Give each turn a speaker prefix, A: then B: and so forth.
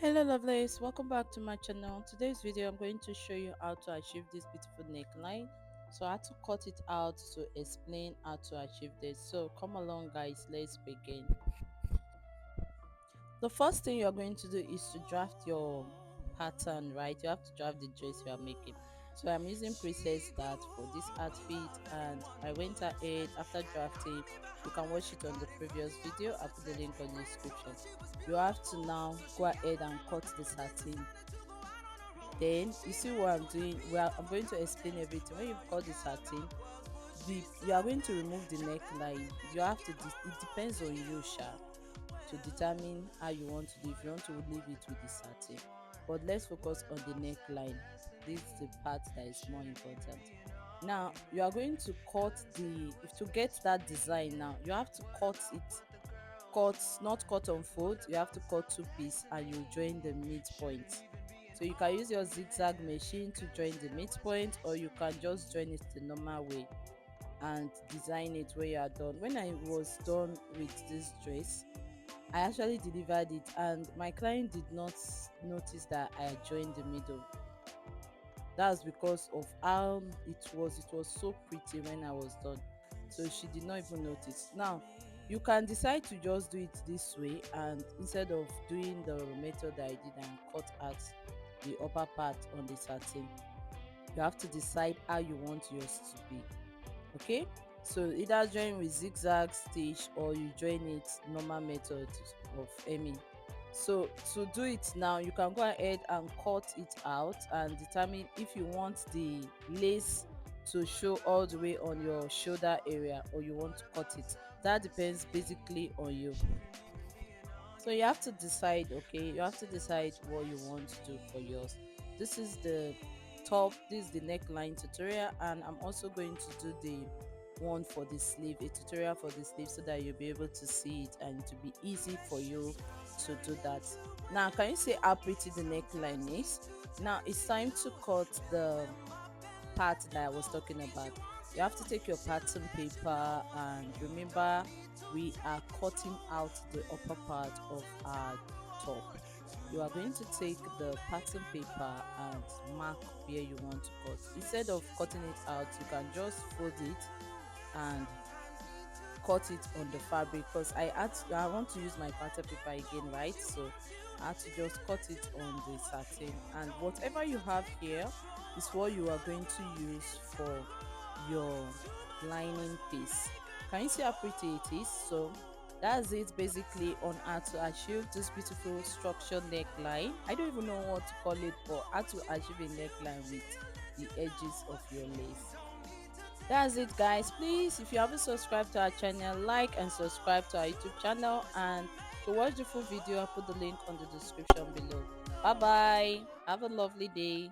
A: Hello lovelies, welcome back to my channel. Today's video I'm going to show you how to achieve this beautiful neckline. So I had to cut it out to explain how to achieve this. So come along guys, let's begin. The first thing you're going to do is to draft your pattern, right? You have to draft the dress you are making. So I'm using Princess Start for this outfit, and I went ahead after drafting. You can watch it on the previous video. I'll put the link on the description. You have to now go ahead and cut the satin. Then you see what I'm doing. I'm going to explain everything. When you've cut the satin, you are going to remove the neckline. You have to it depends on you, Sha, to determine how you want to do. If you want to leave it with the satin, but let's focus on the neckline. This is the part that is more important. Now you are going to cut the if to get that design. Now you have to cut it, not cut on fold. You have to cut two pieces and you join the midpoint. So you can use your zigzag machine to join the midpoint, or you can just join it the normal way and design it when you are done. When I was done with this dress, I actually delivered it and my client did not notice that I had joined the middle. That's because of how it was so pretty when I was done, so she did not even notice. Now you can decide to just do it this way, and instead of doing the method that I did and cut out the upper part on the satin, you have to decide how you want yours to be. Okay, so either join with zigzag stitch or you join it normal method of hemming. So to do it now, you can go ahead and cut it out and determine if you want the lace to show all the way on your shoulder area or you want to cut it. That depends basically on you. So you have to decide. Okay, you have to decide what you want to do for yours. This is the top, this is the neckline tutorial, and I'm also going to do the one for the sleeve, a tutorial for the sleeve, so that you'll be able to see it and to be easy for you to do that. Now can you see how pretty the neckline is? Now it's time to cut the part that I was talking about. You have to take your pattern paper, and remember we are cutting out the upper part of our top. You are going to take the pattern paper and mark where you want to cut. Instead of cutting it out, you can just fold it and cut it on the fabric, because I want to use my pattern paper again, right? So I had to just cut it on the satin, and whatever you have here is what you are going to use for your lining piece. Can you see how pretty it is? So that's it basically on how to achieve this beautiful structured neckline. I don't even know what to call it, but how to achieve a neckline with the edges of your lace. That's it guys. Please, if you haven't subscribed to our channel, like and subscribe to our YouTube channel, and to watch the full video I'll put the link on the description below. Bye bye, have a lovely day.